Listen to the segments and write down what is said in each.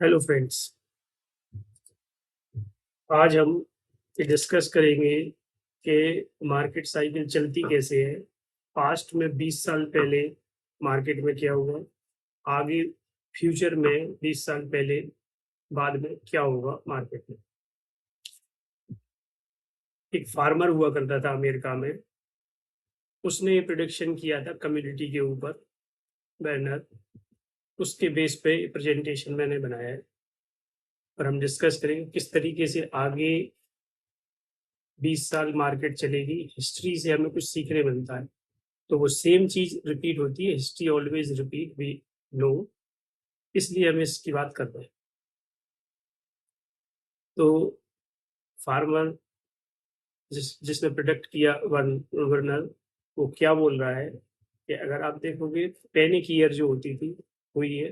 Hello friends. आज हम ये डिस्कस करेंगे कि मार्केट साइकिल चलती कैसे है। पास्ट में 20 साल पहले मार्केट में क्या हुआ, आगे फ्यूचर में 20 साल पहले बाद में क्या होगा मार्केट में। एक फार्मर हुआ करता था अमेरिका में, उसने ये प्रिडिक्शन किया था कम्युनिटी के ऊपर बैनर, उसके बेस पे प्रेजेंटेशन मैंने बनाया है। और हम डिस्कस करेंगे किस तरीके से आगे 20 साल मार्केट चलेगी। हिस्ट्री से हमें कुछ सीखने मिलता है, तो वो सेम चीज रिपीट होती है। History always repeat, we know, इसलिए हम इसकी बात कर रहे हैं। तो फार्मर जिसने प्रोडक्ट किया गवर्नर, वो क्या बोल रहा है कि अगर आप देखोगे पैनिक ईयर जो होती थी हुई है,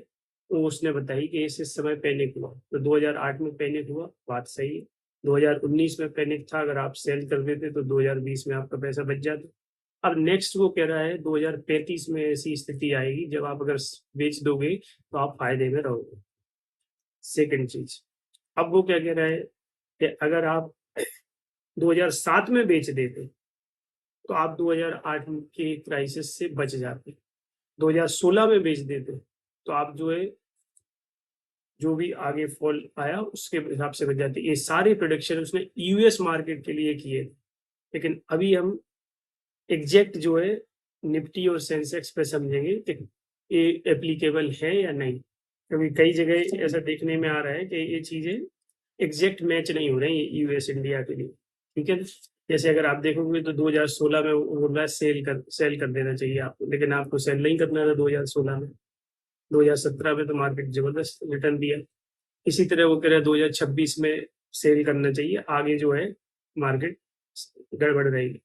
वो उसने बताई कि इस समय पैनिक हुआ। तो 2008 में पैनिक हुआ, बात सही है। 2019 में पैनिक था, अगर आप सेल कर देते तो 2020 में आपका पैसा बच जाता। अब नेक्स्ट वो कह रहा है 2035 में ऐसी स्थिति आएगी जब आप अगर बेच दोगे तो आप फायदे में रहोगे। सेकंड चीज, अब वो क्या कह रहा है कि अगर आप 2007 में बेच देते तो आप 2008 के क्राइसिस से बच जाते। 2016 में बेच देते तो आप जो है, जो भी आगे फॉल आया उसके हिसाब से बच जाते। ये सारे प्रोडिक्शन उसने यूएस मार्केट के लिए किए। लेकिन अभी हम एग्जैक्ट जो है निफ्टी और सेंसेक्स पे समझेंगे कि ये एप्लीकेबल है या नहीं, क्योंकि कई जगह ऐसा देखने में आ रहा है कि ये चीजें एग्जैक्ट मैच नहीं हो रही यूएस इंडिया के लिए। ठीक है, जैसे अगर आप देखोगे तो 2016 में वो बोल रहा है सेल कर देना चाहिए आपको, लेकिन आपको सेल नहीं करना था 2016 में। 2017 में तो मार्केट जबरदस्त रिटर्न दिया। इसी तरह वो कह रहा है 2026 में सेल करना चाहिए, आगे जो है मार्केट गड़बड़ रहेगी।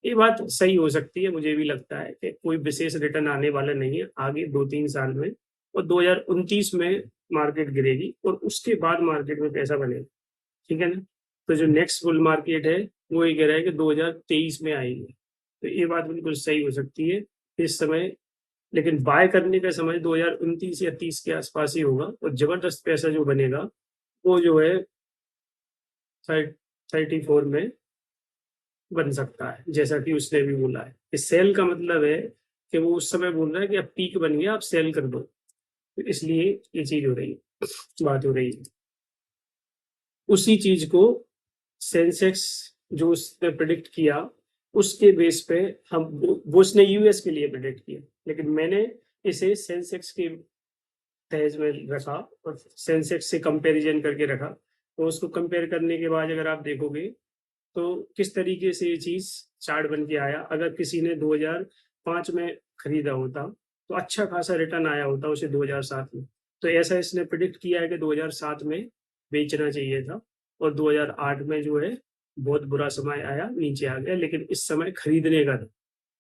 ये बात सही हो सकती है, मुझे भी लगता है कि कोई विशेष रिटर्न आने वाला नहीं है आगे 2-3 साल में। और 2029 में मार्केट गिरेगी और उसके बाद मार्केट में पैसा बनेगा। ठीक है ना। तो जो नेक्स्ट बुल मार्केट है वो ये कह रहा है कि 2023 में आएगी। तो ये बात बिल्कुल सही हो सकती है इस समय। लेकिन बाय करने का समय 2029 या 30 के आसपास ही होगा, और जबरदस्त पैसा जो बनेगा वो जो है 34 में बन सकता है, जैसा कि उसने भी बोला है। इस सेल का मतलब है कि वो उस समय बोल रहा है कि अब पीक बन गया, आप सेल कर दो। तो इसलिए ये चीज हो रही है, बात हो रही है। उसी चीज को सेंसेक्स जो उसने प्रिडिक्ट किया उसके बेस पे हम वो उसने यूएस के लिए प्रिडिक्ट किया, लेकिन मैंने इसे सेंसेक्स के तहज में रखा और सेंसेक्स से कंपैरिजन करके रखा। तो उसको कंपेयर करने के बाद अगर आप देखोगे तो किस तरीके से ये चीज चार्ट बन के आया। अगर किसी ने 2005 में खरीदा होता तो अच्छा खासा रिटर्न आया होता उसे 2007 में। तो ऐसा इसने प्रिडिक्ट किया है कि 2007 में बेचना चाहिए था, और 2008 में जो है बहुत बुरा समय आया, नीचे आ गया, लेकिन इस समय खरीदने का था।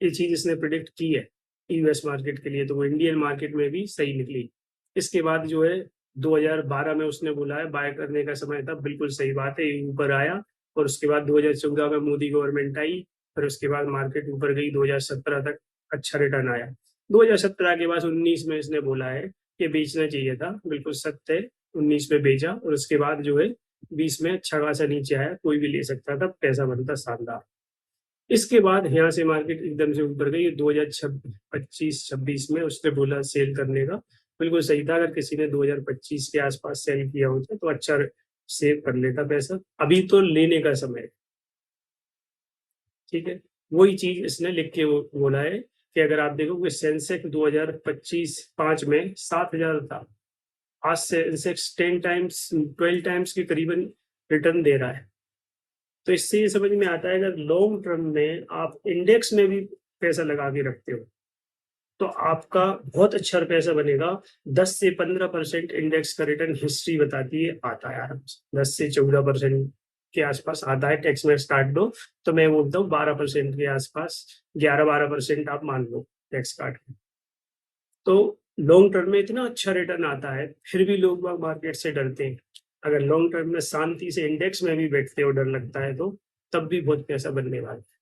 ये चीज इसने प्रिडिक्ट की है यूएस मार्केट के लिए, तो वो इंडियन मार्केट में भी सही निकली। इसके बाद जो है 2012 में उसने बोला है बाय करने का समय था, बिल्कुल सही बात है, ये ऊपर आया। और उसके बाद 2014 में मोदी गवर्नमेंट आई, फिर उसके बाद मार्केट ऊपर गई, 2017 तक अच्छा रिटर्न आया। 2017 के बाद 19 में इसने बोला है कि बेचना चाहिए था, बिल्कुल सत्य है। 19 में बेचा और उसके बाद जो है 20 में अच्छा खासा नीचे आया, कोई भी ले सकता था, पैसा बनता शानदार। इसके बाद यहाँ से मार्केट एकदम से ऊपर गई 2025-26 में उसने बोला सेल करने का। बिल्कुल सही था, अगर किसी ने 2025 के आसपास सेल किया होता तो अच्छा सेव कर लेता पैसा। अभी तो लेने का समय है। ठीक है, वही चीज इसने लिख के बोला है कि अगर आप देखोगे सेंसेक्स 2025-5 में 7,000 था, आज सेंसेक्स 10 टाइम्स 12 टाइम्स के करीबन रिटर्न दे रहा है। तो इससे ये समझ में आता है अगर लॉन्ग टर्म में आप इंडेक्स में भी पैसा लगा के रखते हो तो आपका बहुत अच्छा पैसा बनेगा। 10 से 15% इंडेक्स का रिटर्न हिस्ट्री बताती है आता है आराम से, 10 से 14% के आसपास आता है। टैक्स में काट दो तो मैं बोलता हूँ 12% के आसपास, 11-12% आप मान लो टैक्स काट के। तो लॉन्ग टर्म में इतना अच्छा रिटर्न आता है, फिर भी लोग मार्केट से डरते हैं। अगर लॉन्ग टर्म में शांति से इंडेक्स में भी बैठते हो, डर लगता है तो तब भी बहुत पैसा बनने वाला है।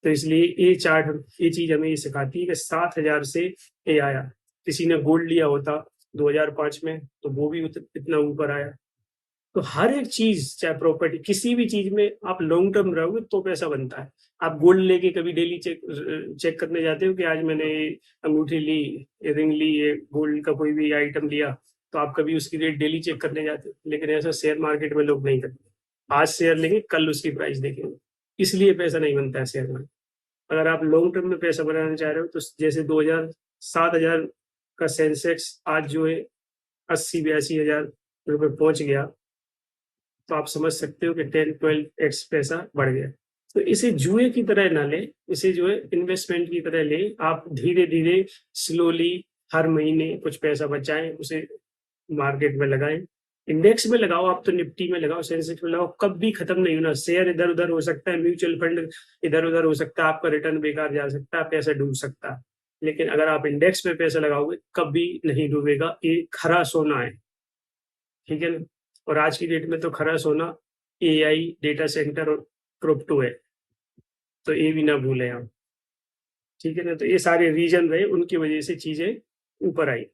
तो इसलिए ये चार्ट, ये चीज हमें ये सिखाती है कि 7,000 से ये आया। किसी ने गोल्ड लिया होता 2005 में, तो वो भी इतना ऊपर आया। तो हर एक चीज, चाहे प्रॉपर्टी, किसी भी चीज में आप लॉन्ग टर्म रहोगे तो पैसा बनता है। आप गोल्ड लेके कभी डेली चेक चेक करने जाते हो कि आज मैंने अंगूठी ली, रिंग ली, ये गोल्ड का कोई भी आइटम लिया, तो आप कभी उसकी रेट डेली चेक करने जाते हो? लेकिन ऐसा शेयर मार्केट में लोग नहीं करते। आज शेयर लेंगे, कल उसकी प्राइस देखेंगे, इसलिए पैसा नहीं बनता है शेयर में। अगर आप लॉन्ग टर्म में पैसा बनाना चाह रहे हो, तो जैसे 2000 7,000 का सेंसेक्स आज जो है 80-82 हजार रुपये पहुंच गया, तो आप समझ सकते हो कि 10-12x पैसा बढ़ गया। तो इसे जुए की तरह ना लें, इसे जो है इन्वेस्टमेंट की तरह लें। आप धीरे धीरे, स्लोली, हर महीने कुछ पैसा बचाएं, उसे मार्केट में लगाएं। इंडेक्स में लगाओ, आप तो निफ्टी में लगाओ, सेंसेक्स में लगाओ, कभी खत्म नहीं होना। शेयर इधर उधर हो सकता है, म्यूचुअल फंड इधर उधर हो सकता है, आपका रिटर्न बेकार जा सकता है, पैसा डूब सकता है। लेकिन अगर आप इंडेक्स में पैसा लगाओगे, कभी नहीं डूबेगा। ये खरा सोना है, ठीक है ना। और आज की डेट में तो खरा सोना एआई, डेटा सेंटर और क्रिप्टो है, तो ये भी ना भूलें आप, ठीक है ना। तो ये सारे रीजन रहे, उनकी वजह से चीजें ऊपर आई।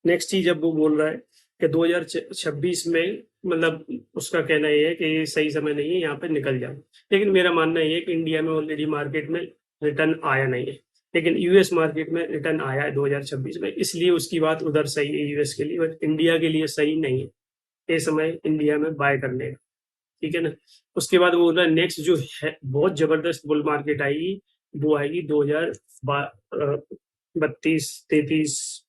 नेक्स्ट चीज अब वो बोल रहा है कि 2026 में, मतलब उसका कहना ये है कि ये सही समय नहीं है, यहाँ पे निकल जाओ। लेकिन मेरा मानना ये है कि इंडिया में ऑलरेडी मार्केट में रिटर्न आया नहीं है, लेकिन यूएस मार्केट में रिटर्न आया है 2026 में, इसलिए उसकी बात उधर सही है यूएस के लिए, बट इंडिया के लिए सही नहीं है ये समय इंडिया में बाय करने का, ठीक है ना। उसके बाद वो बोल रहा है नेक्स्ट जो है बहुत जबरदस्त बुल मार्केट आएगी, वो आएगी 2032-33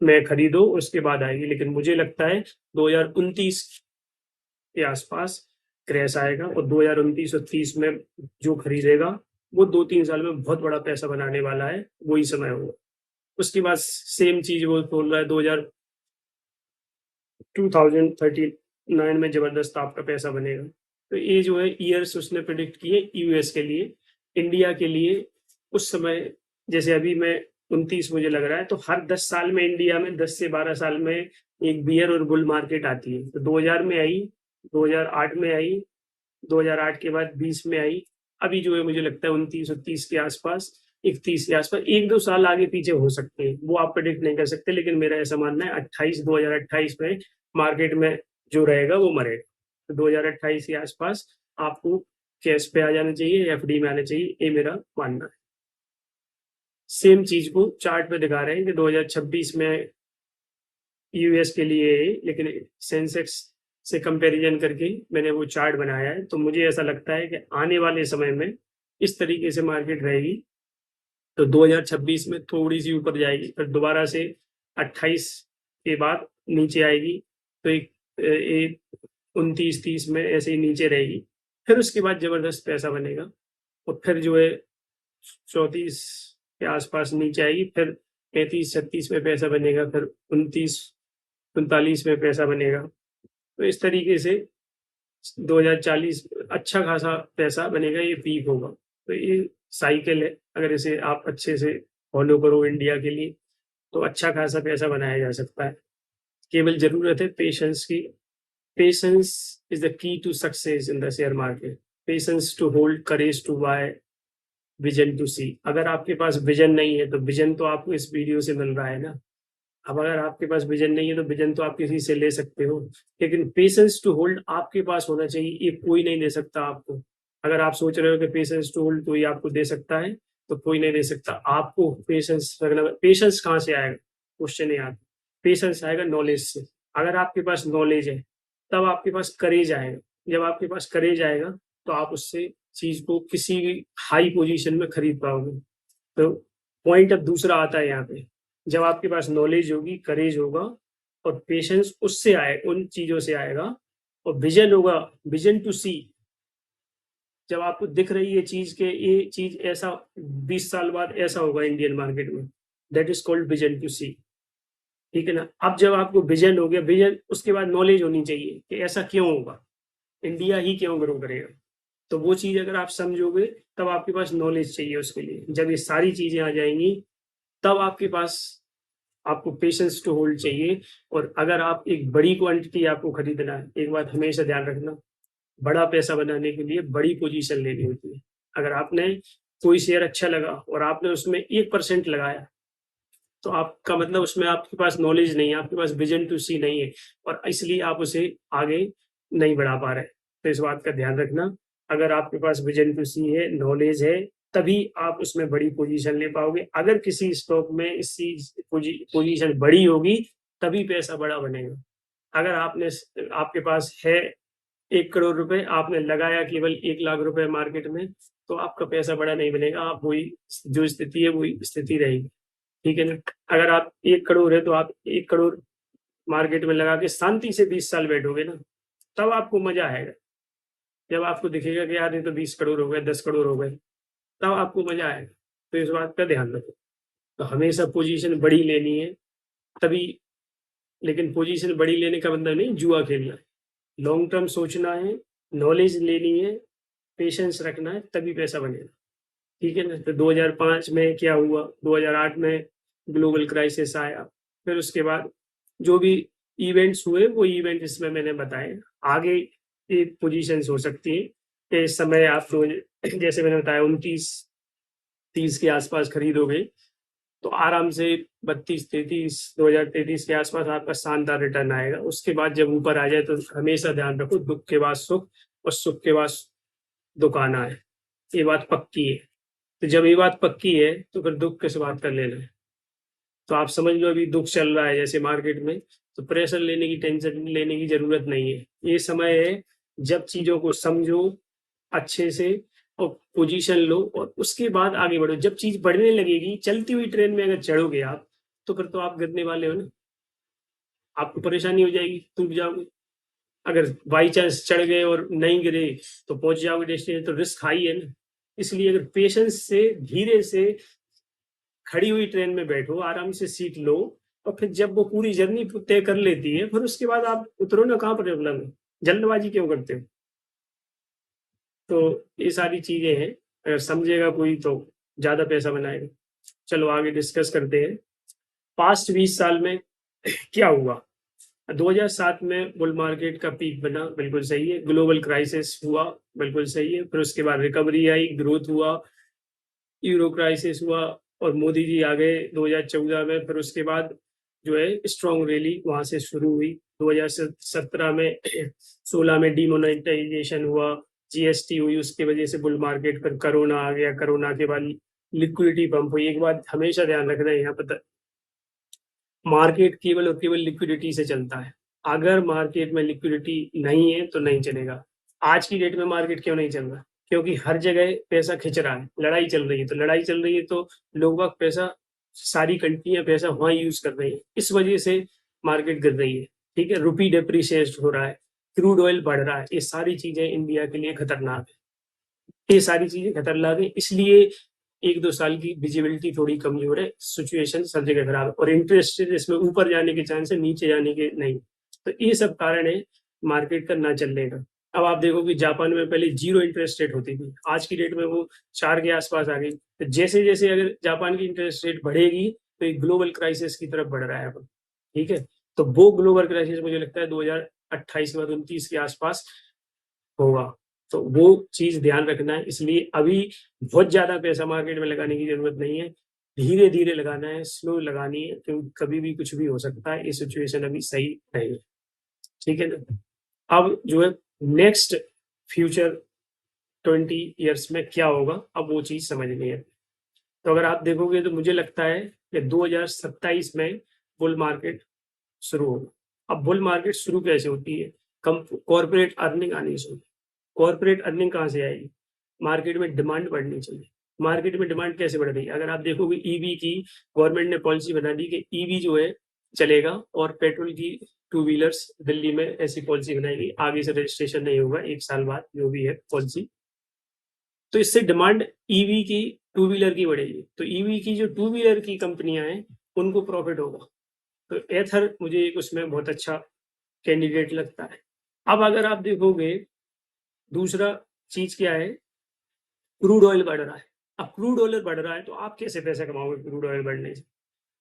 में खरीदो, उसके बाद आएगी। लेकिन मुझे लगता है 2029 के आसपास क्रैश आएगा, और 2029 और 30 में जो खरीदेगा वो 2-3 साल में बहुत बड़ा पैसा बनाने वाला है, वही समय होगा। उसके बाद सेम चीज वो बोल रहा है 2039 में जबरदस्त आपका पैसा बनेगा। तो ये जो है ईयर्स उसने प्रिडिक्ट किए यूएस के लिए। इंडिया के लिए उस समय, जैसे अभी मैं 29 मुझे लग रहा है, तो हर 10 साल में इंडिया में 10 से 12 साल में एक बियर और बुल मार्केट आती है। तो 2000 में आई, 2008 में आई, 2008 के बाद 20 में आई, अभी जो है मुझे लगता है 29 और 30 के आसपास, 31 के आसपास, 1-2 साल आगे पीछे हो सकते हैं, वो आप प्रेडिक्ट नहीं कर सकते। लेकिन मेरा ऐसा मानना है 2028 में मार्केट में जो रहेगा वो मरेगा। तो 2028 के आसपास आपको कैश पे आ जाना चाहिए, एफडी में आना चाहिए, ये मेरा मानना है। सेम चीज को चार्ट पे दिखा रहे हैं कि 2026 में यूएस के लिए, लेकिन सेंसेक्स से कंपैरिजन करके मैंने वो चार्ट बनाया है। तो मुझे ऐसा लगता है कि आने वाले समय में इस तरीके से मार्केट रहेगी। तो 2026 में थोड़ी सी ऊपर जाएगी, फिर दोबारा से 28 के बाद नीचे आएगी, तो एक 29-30 में ऐसे ही नीचे रहेगी। फिर उसके बाद जबरदस्त पैसा बनेगा, और फिर जो है 34 के आसपास नीचे आएगी, फिर 35-36 में पैसा बनेगा, फिर 29-39 में पैसा बनेगा। तो इस तरीके से 2040 अच्छा खासा पैसा बनेगा, ये पीक होगा। तो ये साइकिल है, अगर इसे आप अच्छे से फॉलो करो इंडिया के लिए, तो अच्छा खासा पैसा बनाया जा सकता है। केवल जरूरत है पेशेंस की। Patience is the key to success in the share market. Patience to hold, courage to buy, vision to see. अगर आपके पास विजन नहीं है, तो विजन तो आपको इस वीडियो से मिल रहा है ना। अब अगर आपके पास विजन नहीं है, तो विजन तो आप किसी से ले सकते हो, लेकिन पेशेंस टू होल्ड आपके पास होना चाहिए, ये कोई नहीं दे सकता आपको। अगर आप सोच रहे हो कि पेशेंस टू होल्ड कोई आपको दे सकता है, तो कोई नहीं दे सकता आपको। पेशेंस रखना, पेशेंस कहाँ से आएगा, क्वेश्चन है यहाँ। पेशेंस आएगा नॉलेज से। अगर आपके पास नॉलेज है, तब आपके पास करेज आएगा। जब आपके पास करेज आएगा, तो आप उससे चीज को किसी हाई पोजीशन में खरीद पाओगे। तो पॉइंट अब दूसरा आता है यहाँ पे। जब आपके पास नॉलेज होगी, करेज होगा, और पेशेंस उससे आए, उन चीजों से आएगा, और विजन होगा, विजन टू सी। जब आपको दिख रही है चीज के, ये चीज ऐसा 20 साल बाद ऐसा होगा इंडियन मार्केट में, that is called vision to see, ठीक है ना। अब जब आपको विजन हो गया, विजन, उसके बाद नॉलेज होनी चाहिए कि ऐसा क्यों होगा, इंडिया ही क्यों ग्रो करेगा। तो वो चीज अगर आप समझोगे, तब आपके पास नॉलेज चाहिए उसके लिए। जब ये सारी चीजें आ जाएंगी, तब आपके पास, आपको पेशेंस टू होल्ड चाहिए। और अगर आप एक बड़ी क्वांटिटी आपको खरीदना है, एक बात हमेशा ध्यान रखना, बड़ा पैसा बनाने के लिए बड़ी पोजीशन लेनी होती है। अगर आपने कोई शेयर अच्छा लगा और आपने उसमें 1% लगाया, तो आपका मतलब उसमें आपके पास नॉलेज नहीं है, आपके पास विजन टू सी नहीं है और इसलिए आप उसे आगे नहीं बढ़ा पा रहे। तो इस बात का ध्यान रखना, अगर आपके पास विजन टू सी है, नॉलेज है, तभी आप उसमें बड़ी पोजीशन ले पाओगे। अगर किसी स्टॉक में इसी पोजीशन बड़ी होगी, तभी पैसा बड़ा बनेगा। अगर आपके पास है 1 करोड़ रुपए, आपने लगाया केवल 1 लाख रुपए मार्केट में, तो आपका पैसा बड़ा नहीं बनेगा। आप वही जो स्थिति है वही स्थिति रहेगी, ठीक है ना। अगर आप 1 करोड़ है तो आप 1 करोड़ मार्केट में लगा के शांति से 20 साल बैठोगे ना, तब आपको मजा आएगा। जब आपको दिखेगा कि यार ये तो 20 करोड़ हो गए, 10 करोड़ हो गए, तब आपको मजा आएगा। तो इस बात का ध्यान रखो। तो हमेशा पोजीशन बड़ी लेनी है तभी, लेकिन पोजीशन बड़ी लेने का मतलब नहीं जुआ खेलना। लॉन्ग टर्म सोचना है, नॉलेज लेनी है, पेशेंस रखना है, तभी पैसा बनेगा, ठीक है ना। तो 2005 में क्या हुआ, 2008 में ग्लोबल क्राइसिस आया, फिर उसके बाद जो भी इवेंट्स हुए वो इवेंट इसमें मैंने बताए। आगे ये पोजीशंस हो सकती है कि इस समय आप जैसे मैंने बताया 29-30 के आसपास खरीदोगे तो आराम से 32-33 2033 के आसपास आपका शानदार रिटर्न आएगा। उसके बाद जब ऊपर आ जाए तो हमेशा ध्यान रखो, दुख के बाद सुख और सुख के बाद दुख आना है, ये बात पक्की है। तो जब ये बात पक्की है तो फिर दुख किस बात का लेना है। तो आप समझ लो अभी दुख चल रहा है जैसे मार्केट में, तो प्रेशर लेने की, टेंशन लेने की जरूरत नहीं है। ये समय है जब चीजों को समझो अच्छे से और पोजीशन लो और उसके बाद आगे बढ़ो। जब चीज बढ़ने लगेगी, चलती हुई ट्रेन में अगर चढ़ोगे आप, तो फिर तो आप गिरने वाले हो ना, आपको परेशानी हो जाएगी, टूट जाओगे। अगर बाई चांस चढ़ गए और नहीं गिरे तो पहुंच जाओगे डेस्टिनेशन, तो रिस्क हाई है ना। इसलिए अगर पेशेंस से धीरे से खड़ी हुई ट्रेन में बैठो, आराम से सीट लो और फिर जब वो पूरी जर्नी तय कर लेती है, फिर उसके बाद आप उतरो ना। कहाँ प्रॉब्लम है, जल्दबाजी क्यों करते हो। तो ये सारी चीजें हैं, अगर समझेगा कोई तो ज्यादा पैसा बनाएगा। चलो आगे डिस्कस करते हैं। पास्ट 20 साल में क्या हुआ। 2007 में बुल मार्केट का पीक बना, बिल्कुल सही है। ग्लोबल क्राइसिस हुआ, बिल्कुल सही है। फिर उसके बाद रिकवरी आई, ग्रोथ हुआ, यूरो क्राइसिस हुआ और मोदी जी आ गए 2014 में। फिर उसके बाद जो है स्ट्रॉन्ग रैली वहां से शुरू हुई। 2017 में 16 में डिमोनेटाइजेशन हुआ, जीएसटी हुई, उसकी वजह से बुल मार्केट। पर कोरोना आ गया, कोरोना के बाद लिक्विडिटी पंप हुई। एक बात हमेशा ध्यान रखना है यहाँ पर, मार्केट केवल और केवल लिक्विडिटी से चलता है। अगर मार्केट में लिक्विडिटी नहीं है तो नहीं चलेगा। आज की डेट में मार्केट क्यों नहीं चल रहा, क्योंकि हर जगह पैसा खिंच रहा है, लड़ाई चल रही है। तो लड़ाई चल रही है तो लोगों का पैसा, सारी कंट्रियां पैसा वहां यूज कर रही है, इस वजह से मार्केट गिर रही है, ठीक है। रुपी डेप्रिशिएट हो रहा है, क्रूड ऑयल बढ़ रहा है, ये सारी चीजें इंडिया के लिए खतरनाक है। ये सारी चीजें खतरनाक है, इसलिए 1-2 साल की विजिबिलिटी थोड़ी कमजोर है, सिचुएशन सब जगह खराब है और इंटरेस्ट रेट इसमें ऊपर जाने के चांस है, नीचे जाने के नहीं। तो ये सब कारण है मार्केट का ना चलने का। अब आप देखो कि जापान में पहले 0 इंटरेस्ट रेट होती थी, आज की डेट में वो 4 के आसपास आ गई। तो जैसे जैसे अगर जापान की इंटरेस्ट रेट बढ़ेगी तो एक ग्लोबल क्राइसिस की तरफ बढ़ रहा है अब, ठीक है। तो वो ग्लोबल क्राइसिस मुझे लगता है 2028 के बाद 29 के आसपास होगा। तो वो चीज ध्यान रखना है। इसलिए अभी बहुत ज्यादा पैसा मार्केट में लगाने की जरूरत नहीं है, धीरे धीरे लगाना है, स्लो लगानी है, क्योंकि कभी भी कुछ भी हो सकता है। ये सिचुएशन अभी सही नहीं है, ठीक है ना। अब जो है नेक्स्ट फ्यूचर 20 ईयर्स में क्या होगा, अब वो चीज समझनी है। तो अगर आप देखोगे तो मुझे लगता है कि 2027 में बुल मार्केट शुरू होगा। अब बुल मार्केट शुरू कैसे होती है, कम कॉर्पोरेट अर्निंग आनी चाहिए। कॉर्पोरेट अर्निंग कहाँ से आएगी, मार्केट में डिमांड बढ़नी चाहिए। मार्केट में डिमांड कैसे बढ़ रही है, अगर आप देखोगे ईवी की गवर्नमेंट ने पॉलिसी बना दी कि ईवी जो है चलेगा और पेट्रोल की टू व्हीलर्स दिल्ली में ऐसी पॉलिसी बनाएगी, आगे से रजिस्ट्रेशन नहीं होगा 1 साल बाद, जो भी है पॉलिसी। तो इससे डिमांड ईवी की टू व्हीलर की बढ़ेगी, तो ईवी की जो टू व्हीलर की कंपनियां हैं उनको प्रॉफिट होगा। तो एथर मुझे एक उसमें बहुत अच्छा कैंडिडेट लगता है। अब अगर आप देखोगे दूसरा चीज क्या है, क्रूड ऑयल बढ़ रहा है। अब क्रूड ऑयल बढ़ रहा है तो आप कैसे पैसा कमाओगे क्रूड ऑयल बढ़ने से।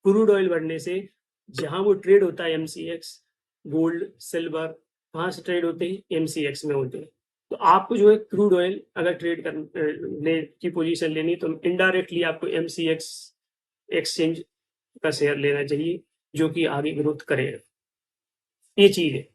क्रूड ऑयल बढ़ने से जहां वो ट्रेड होता है एमसीएक्स, गोल्ड सिल्वर, कहाँ से ट्रेड होते हैं, एमसीएक्स में होते हैं। तो आपको जो है क्रूड ऑयल अगर ट्रेड करने की पोजीशन लेनी तो इनडायरेक्टली आपको एमसीएक्स एक्सचेंज का शेयर लेना चाहिए जो कि आगे ग्रोथ करेगा। ये चीज़ है।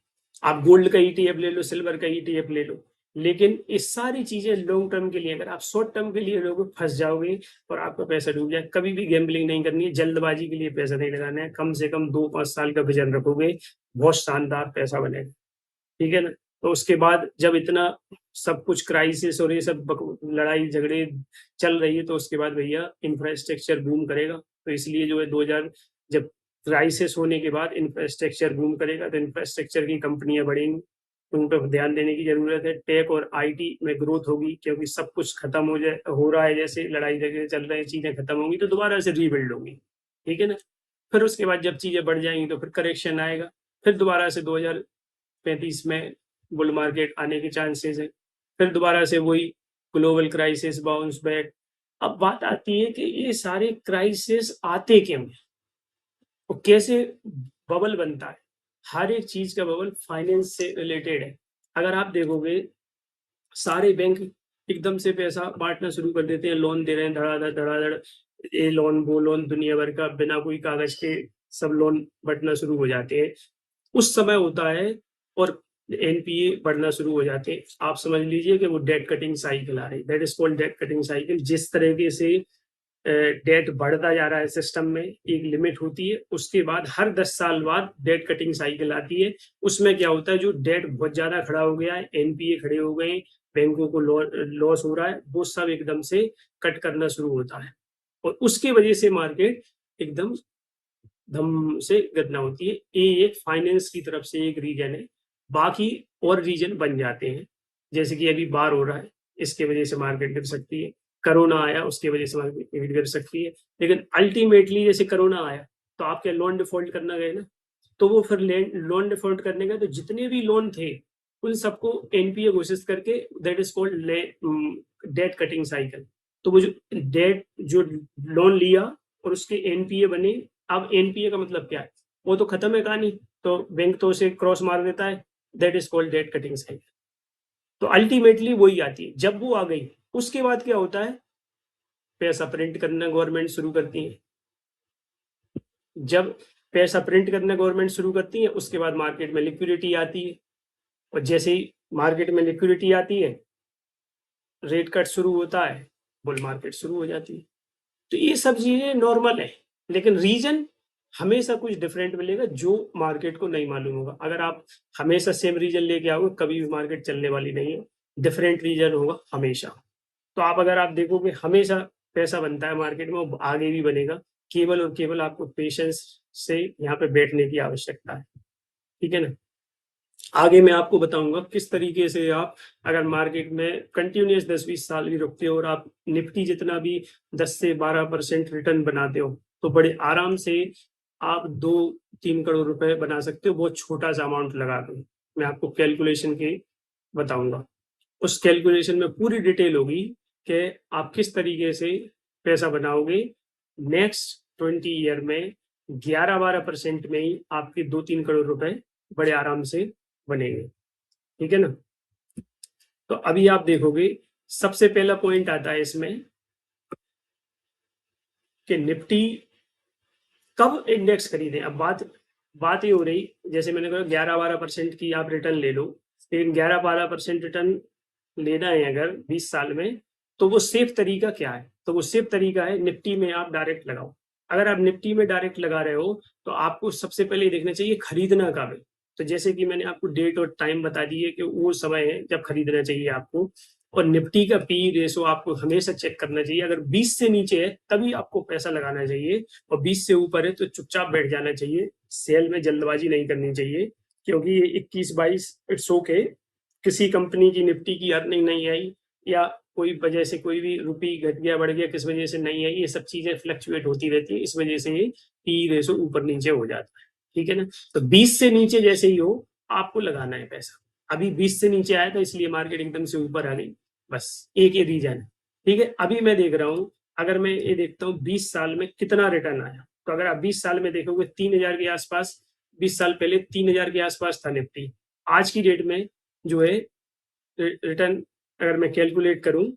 आप गोल्ड का ईटीएफ ले लो, सिल्वर का ईटीएफ ले लो, लेकिन ये सारी चीज़ें लॉन्ग टर्म के लिए, अगर आप शॉर्ट टर्म के लिए लोगे फँस जाओगे और आपका पैसा डूब जाए। कभी भी गैम्बलिंग नहीं करनी है, जल्दबाजी के लिए पैसा नहीं लगाना है। कम से कम 2-5 साल का विज़न रखोगे, बहुत शानदार पैसा बनेगा। ठीक है ना? तो उसके बाद जब इतना सब कुछ क्राइसिस और ये सब लड़ाई झगड़े चल रही है, तो उसके बाद भैया इंफ्रास्ट्रक्चर बूम करेगा। तो इसलिए जो है 2000 जब क्राइसिस होने के बाद इंफ्रास्ट्रक्चर बूम करेगा, तो इंफ्रास्ट्रक्चर की कंपनियां बढ़ेंगी, तो उन पर ध्यान देने की जरूरत है। टेक और आईटी में ग्रोथ होगी, क्योंकि सब कुछ खत्म हो रहा है, जैसे लड़ाई झगड़े चल रहे हैं, चीजें खत्म होंगी तो दोबारा से रीबिल्ड होंगी। ठीक है ना? फिर उसके बाद जब चीजें बढ़ जाएंगी तो फिर करेक्शन आएगा, फिर दोबारा से 2035 में बुल मार्केट आने के चांसेस है, फिर दोबारा से वही ग्लोबल क्राइसिस, बाउंस बैक। अब बात आती है कि ये सारे क्राइसिस आते क्यों हैं और कैसे बबल बनता है। हर एक चीज का बबल फाइनेंस से रिलेटेड है। अगर आप देखोगे, सारे बैंक एकदम से पैसा बांटना शुरू कर देते हैं, लोन दे रहे हैं धड़ाधड़ धड़ाधड़, ये लोन वो लोन, दुनिया भर का बिना कोई कागज के सब लोन बंटना शुरू हो जाते हैं। उस समय होता है और एनपीए बढ़ना शुरू हो जाते हैं। आप समझ लीजिए कि वो डेट कटिंग साइकिल आ रही है, that is called debt cutting cycle. जिस तरीके से डेट बढ़ता जा रहा है सिस्टम में, एक लिमिट होती है, उसके बाद हर 10 साल बाद डेट कटिंग साइकिल आती है। उसमें क्या होता है, जो डेट बहुत ज्यादा खड़ा हो गया है, एनपीए खड़े हो गए, बैंकों को लॉस हो रहा है, वो सब एकदम से कट करना शुरू होता है और उसकी वजह से मार्केट एकदम धम से गदना होती है। ये एक फाइनेंस की तरफ से एक रीजन है। बाकी और रीजन बन जाते हैं, जैसे कि अभी बार हो रहा है, इसके वजह से मार्केट गिर सकती है। कोरोना आया, उसकी वजह से मार्केट गिर सकती है। लेकिन अल्टीमेटली जैसे कोरोना आया, तो आप क्या लोन डिफॉल्ट करना गए ना, तो वो फिर लोन डिफॉल्ट करने का, तो जितने भी लोन थे उन सबको एनपीए घोषित करके, that is called debt cutting cycle. तो वो जो लोन लिया और उसके एनपीए बने। अब एनपीए का मतलब क्या है, वो तो खत्म है कहानी, तो बैंक तो उसे क्रॉस मार देता है, that is called debt cutting cycle. तो अल्टीमेटली वही आती है। जब वो आ गई, उसके बाद क्या होता है, पैसा प्रिंट करना गवर्नमेंट शुरू करती है। जब पैसा प्रिंट करना गवर्नमेंट शुरू करती है, उसके बाद मार्केट में लिक्विडिटी आती है, और जैसे ही मार्केट में लिक्विडिटी आती है, रेट कट शुरू होता है, बुल मार्केट शुरू हो जाती है। तो ये सब चीजें नॉर्मल है, लेकिन रीजन हमेशा कुछ डिफरेंट मिलेगा जो मार्केट को नहीं मालूम होगा। अगर आप हमेशा सेम रीजन लेके आओगे, कभी भी मार्केट चलने वाली नहीं है, डिफरेंट रीजन होगा हमेशा। तो अगर आप देखोगे, हमेशा पैसा बनता है मार्केट में, वो आगे भी बनेगा। केवल और केवल आपको पेशेंस से यहाँ पे बैठने की आवश्यकता है। ठीक है ना? आगे मैं आपको बताऊंगा किस तरीके से आप, अगर मार्केट में कंटिन्यूस 10-20 साल भी रुकते हो और आप निफ्टी जितना भी 10 से 12% रिटर्न बनाते हो, तो बड़े आराम से आप 2-3 करोड़ रुपए बना सकते हो, बहुत छोटा सा अमाउंट लगा के। मैं आपको कैलकुलेशन के बताऊंगा। उस कैलकुलेशन में पूरी डिटेल होगी कि आप किस तरीके से पैसा बनाओगे। नेक्स्ट 20 ईयर में 11-12% में ही आपके 2-3 करोड़ रुपए बड़े आराम से बनेंगे। ठीक है ना? तो अभी आप देखोगे, सबसे पहला पॉइंट आता है इसमें कि निफ्टी कब इंडेक्स खरीदें। अब बात ये हो रही, जैसे मैंने कहा 11-12% की आप रिटर्न ले लो, लेकिन 11-12% रिटर्न लेना है अगर 20 साल में, तो वो सेफ तरीका क्या है? तो वो सेफ तरीका है निफ्टी में आप डायरेक्ट लगाओ। अगर आप निफ्टी में डायरेक्ट लगा रहे हो, तो आपको सबसे पहले देखना चाहिए खरीदना कब है। तो जैसे कि मैंने आपको डेट और टाइम बता दी है कि वो समय है जब खरीदना चाहिए आपको। और निफ्टी का पी रेशो आपको हमेशा चेक करना चाहिए। अगर 20 से नीचे है तभी आपको पैसा लगाना चाहिए, और 20 से ऊपर है तो चुपचाप बैठ जाना चाहिए। सेल में जल्दबाजी नहीं करनी चाहिए, क्योंकि ये 21-22 इट्स ओके, किसी कंपनी की निफ्टी की अर्निंग नहीं आई, या कोई वजह से कोई भी रुपी घट गया बढ़ गया, किस वजह से नहीं आई, ये सब चीजें फ्लक्चुएट होती रहती है, इस वजह से ये पी रेशो ऊपर नीचे हो जाता है। ठीक है ना? तो 20 से नीचे जैसे ही हो, आपको लगाना है पैसा। अभी 20 से नीचे आया था, इसलिए मार्केट एकदम से ऊपर आ गई, बस एक ही रीजन है। ठीक है? अभी मैं देख रहा हूँ, अगर मैं ये देखता हूँ 20 साल में कितना रिटर्न आया, तो अगर आप 20 साल में देखोगे 3,000 के आसपास, 20 साल पहले 3,000 के आसपास था निफ्टी। आज की डेट में जो है रिटर्न, अगर मैं कैलकुलेट करूं,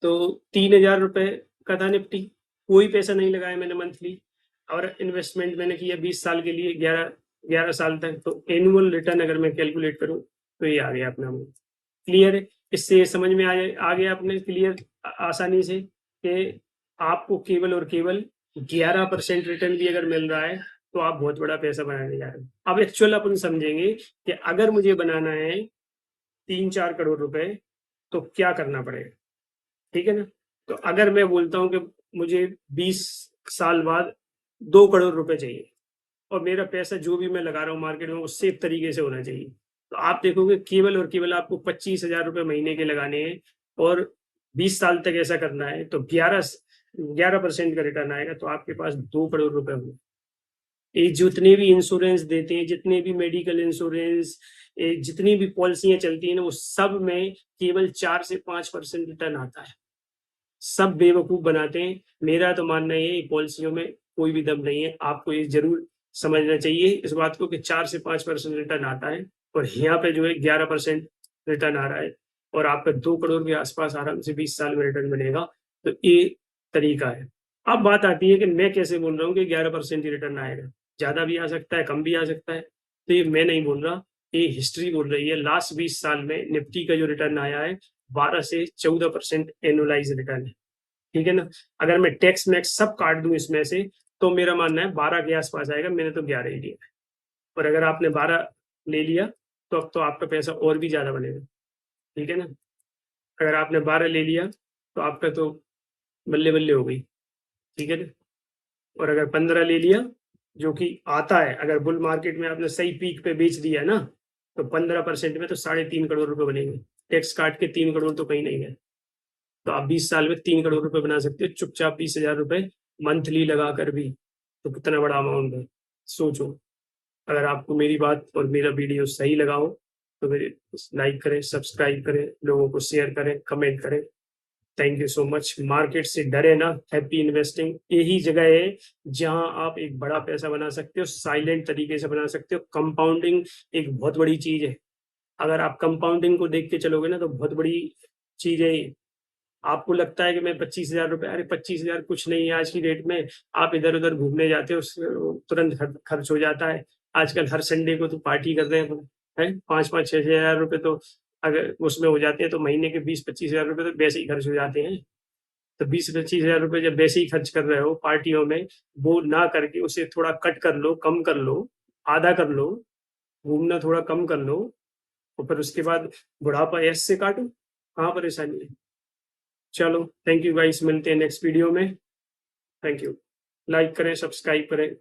तो 3,000 रुपए का था निफ्टी कोई पैसा नहीं लगाया मैंने मंथली, और इन्वेस्टमेंट मैंने किया 20 साल के लिए, 11 साल तक, तो एनुअल रिटर्न अगर मैं कैलकुलेट करूं तो ये आ गया अपना। क्लियर है? इससे समझ में आ गया अपने क्लियर आसानी से कि आपको केवल और केवल 11% रिटर्न भी अगर मिल रहा है तो आप बहुत बड़ा पैसा बनाने जा रहे हैं। अब एक्चुअल अपन समझेंगे कि अगर मुझे बनाना है 3-4 करोड़ रुपए तो क्या करना पड़ेगा, ठीक है ना? तो अगर मैं बोलता हूं कि मुझे 20 साल बाद 2 करोड़ रुपए चाहिए और मेरा पैसा जो भी मैं लगा रहा हूँ मार्केट में वो सेफ तरीके से होना चाहिए, तो आप देखोगे केवल और केवल आपको 25,000 रुपए महीने के लगाने हैं और 20 साल तक ऐसा करना है, तो 11% का रिटर्न आएगा, तो आपके पास 2 करोड़ रुपए होंगे। ये जितने भी इंश्योरेंस देते हैं, जितने भी मेडिकल इंश्योरेंस, जितनी भी पॉलिसियां चलती हैं ना, वो सब में केवल 4 से 5% रिटर्न आता है। सब बेवकूफ बनाते हैं। मेरा तो मानना है पॉलिसियों में कोई भी दम नहीं है। आपको ये जरूर समझना चाहिए इस बात को कि 4 से 5% रिटर्न आता है और यहाँ पे जो है 11% रिटर्न आ रहा है और आपका 2 करोड़ के आसपास आराम से 20 साल में रिटर्न बनेगा। तो ये तरीका है। अब बात आती है कि मैं कैसे बोल रहा हूँ कि 11% ही रिटर्न आएगा, ज्यादा भी आ सकता है, कम भी आ सकता है। तो ये मैं नहीं बोल रहा, ये हिस्ट्री बोल रही है। लास्ट 20 साल में निफ्टी का जो रिटर्न आया है 12 से 14% एनुअलाइज रिटर्न है, ठीक है ना? अगर मैं टैक्स मैक्स सब काट दूं इसमें से तो मेरा मानना है 12 के आसपास आएगा। मैंने तो 11 ही लिया है, और अगर आपने 12 ले लिया तो अब तो आपका पैसा और भी ज्यादा बनेगा, ठीक है ना? अगर आपने 12 ले लिया तो आपका तो बल्ले बल्ले हो गई, ठीक है ना? और अगर 15 ले लिया, जो कि आता है, अगर बुल मार्केट में आपने सही पीक पे बेच दिया ना, तो 15% में तो 3.5 करोड़ रुपए बनेंगे। टैक्स काट के 3 करोड़ तो कहीं नहीं गए। तो आप 20 साल में 3 करोड़ रुपए बना सकते हो चुपचाप, 20,000 रुपए मंथली लगा कर भी। तो कितना बड़ा अमाउंट है, सोचो। अगर आपको मेरी बात और मेरा वीडियो सही लगा हो तो मेरे लाइक करें, सब्सक्राइब करें, लोगों को शेयर करें, कमेंट करें। Thank you so much. Market से डरे ना, हैप्पी इन्वेस्टिंग यही जगह है जहां आप एक बड़ा पैसा बना सकते हो, साइलेंट तरीके से बना सकते हो। कंपाउंडिंग एक बहुत बड़ी चीज है। अगर आप कंपाउंडिंग को देख के चलोगे ना तो बहुत बड़ी चीज है। आपको लगता है कि मैं 25,000 रुपए, अरे 25,000 कुछ नहीं है आज की डेट में। आप इधर उधर घूमने जाते हो तुरंत खर्च हो जाता है। आजकल हर संडे को तो पार्टी कर रहे हैं, 5-5, 6-6 हजार रुपए तो अगर उसमें हो जाते हैं, तो महीने के 20-25 हजार रुपए तो वैसे ही खर्च हो जाते हैं। तो 20-25 हजार रुपए जब वैसे ही खर्च कर रहे हो पार्टियों में, वो ना करके उसे थोड़ा कट कर लो, कम कर लो, आधा कर लो, घूमना थोड़ा कम कर लो, और फिर उसके बाद बुढ़ापा ऐसे से काटो, कहाँ परेशानी है? चलो, थैंक यू गाइस, मिलते हैं नेक्स्ट वीडियो में। Thank you. लाइक करें, सब्सक्राइब करें।